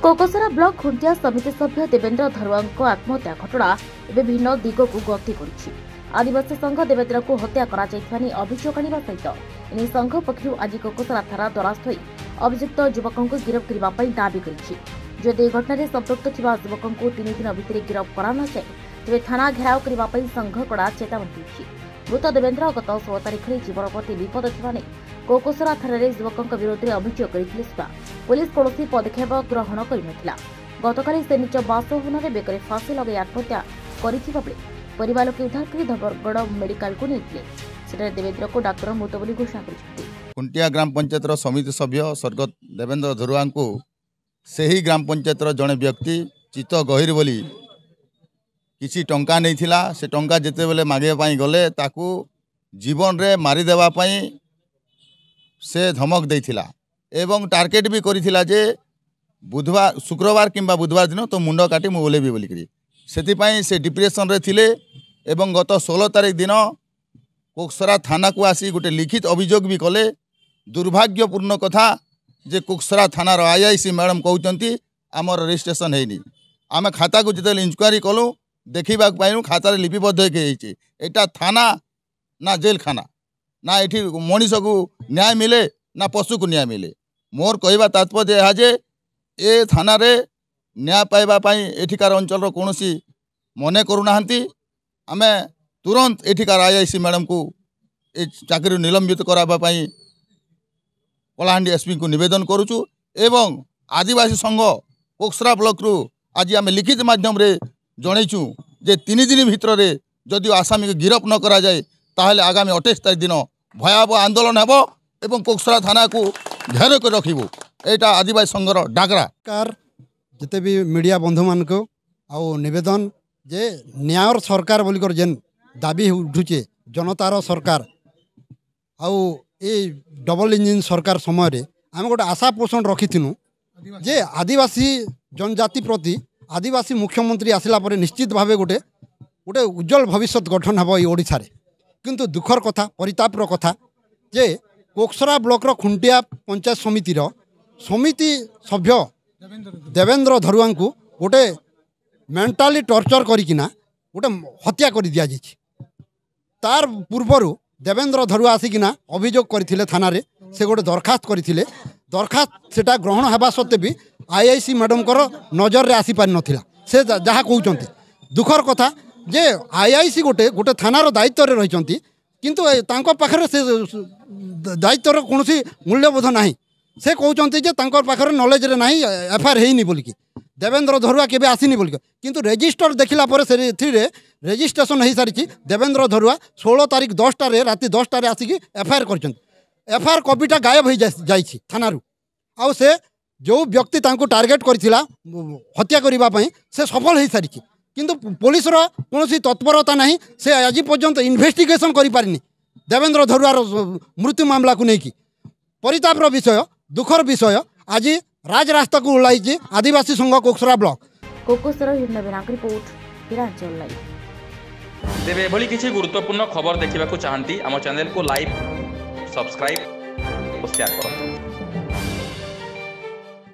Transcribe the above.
कोकोसरा block Khuntia समिति सभ्य देवेंद्र धरुआ आत्महत्या घटना एवं भिन्न दिग को गति कर आदिवासी संघ देवेंद्र को हत्या अभियोग आने सहित इन संघ पक्षर आज कोकोसरा थाना द्वारस्थ अभियुक्त युवकों को गिरफ्त करने दावी करदि घटन संपृक्त युवकों को 3 दिन भितर गिरफ्त कराना जाए तेज थाना घेराव करने संघ कड़ा चेतावनी दी। मृत देवेंद्र गत 16 तारिख में जीवन प्रति विपद था कोकोसरा थाना युवकों विरोध में अभियोग करते पुलिस कौन पदक्षेप ग्रहण करनथिला। गतकाली से निज बासभवन में बेकरे फांसी लगे आत्महत्या करथिबा बेले परिवार लोक उद्धार कर धबरगढ़ मेडिकल को नहीं देवेंद्र को डाक्तर मृत बोली घोषणा कर खुंटिया ग्राम पंचायत समिति सभ्य स्वर्गत देवेंद्र धरुआ को सही ग्राम पंचायत जड़े व्यक्ति चित्त गहिर बोली किसी टंका नहीं थिला से टंका जिते बेले मागे गले ताकू जीवन रे मारिदेवा से धमक देथिला एवं टार्गेट भी करिथिला जे बुधवार शुक्रवार किंबा बुधवार दिन तो मुंड काटी मु ओलेबी बोलिकरी सेतिपाई से डिप्रेशन रे थिले एवं गत 16 तारिख दिन कोकसरा थाना को आसी गोटे लिखित अभियोग भी कले। दुर्भाग्यपूर्ण कथा जे कोकसरा थानार आईआईसी मैडम कहते आमर रजिस्ट्रेशन है आम खाता को जिते इंक्वारी कलु देखा पाइनु खाता लिपिबद्ध होता थाना ना जेल खाना ना ये मनीष को न्याय मिले ना पशु को न्याय मिले। मोर कहवा तात्पर्य यह जे ए थाना रे न्याय पाइबापी एठिकार अंचल कौन मने करूना आम तुरंत एठिकार आईआईसी मैडम को ए चाकरी निलंबित कराबाई कलाहांडी एसपी को निवेदन करुचु एवं आदिवासी संघ कोकसरा ब्लॉक रु आज आम लिखित माध्यम रे जनईचु जे 3 दिन भितर जदि आसामी को गिरफ्त न करा जाए ताहले आगामी 28 तारिख दिन भयावह आंदोलन हेबो एवं कोकसरा थाना को घेर कर रखिबो एटा आदिवासी संघर डाकरा कार जिते भी मीडिया बंधु मान को आउ निवेदन जे न्यायर सरकार बोलिकर जेन दाबी उठुचे जनतार सरकार आउ ए डबल इंजिन सरकार समय रे आम गोटे आशा पोषण रखिथिनु जे आदिवासी जनजाति प्रति आदिवासी मुख्यमंत्री आसिला परे निश्चित भावे गोटे गोटे उज्जवल भविष्य गठन हेबो ओडिशा रे। किंतु दुखर कथा परितापर कथा जे कोकसरा ब्लॉक खुंटिया पंचायत समिति सभ्य देवेंद्र धरुआ को गोटे मेंटाली टर्चर करिकिना गोटे हत्या कर दिया जाइछि। तार पूर्वर देवेंद्र धरुआ आसिकिना अभियोग करथिले थाना रे से गोटे दरखास्त करथिले दरखास्त सेटा ग्रहण हेबा सत्ते भी आईआईसी मैडम कर नजर रे आसी पारि नथिला से जहाँ कहउचंती दुखर कथा जे आईआईसी गोटे गोटे थानार दायित्व रे रहिचंती किंतु तांको पाखरे से दायित्वर कोनोसी मूल्यबोध नाही से कहउचंती जे तांको पाखरे नॉलेज रे नाही एफआईआर हेइनी बोलिकी देवेंद्र धरुआ केबे आसीनी बोलिकी किंतु रजिस्टर देखिला परे से थ्री रजिस्ट्रेशन हो सारी देवेंद्र धरुआ 16 तारिख 10टा रे राति 10टा रे आसिकी एफआईआर करचंती एफआईआर कॉपीटा गायब हो जाइछि थानारू आउ से जो व्यक्ति तांको टार्गेट करथिला हत्या करिबा पई से सफल हो सारी किंतु पुलिस रो कोनोसी तत्परता नहीं से आज पर्यंत इन्वेस्टिगेशन करि पारिनी देवेंद्र धरुआर मृत्यु मामला को लेकिन परितापर विषय दुखर विषय आज राजरास्ता को ओह्लाई आदिवासी संघ कोकसरा ब्लॉक कोकोसरा रिपोर्ट विरांचल लाइव। तेरे एभली किसी गुरुत्वपूर्ण खबर देखा चाहती आम चैनल को लाइक सब्सक्राइब और शेयर करो।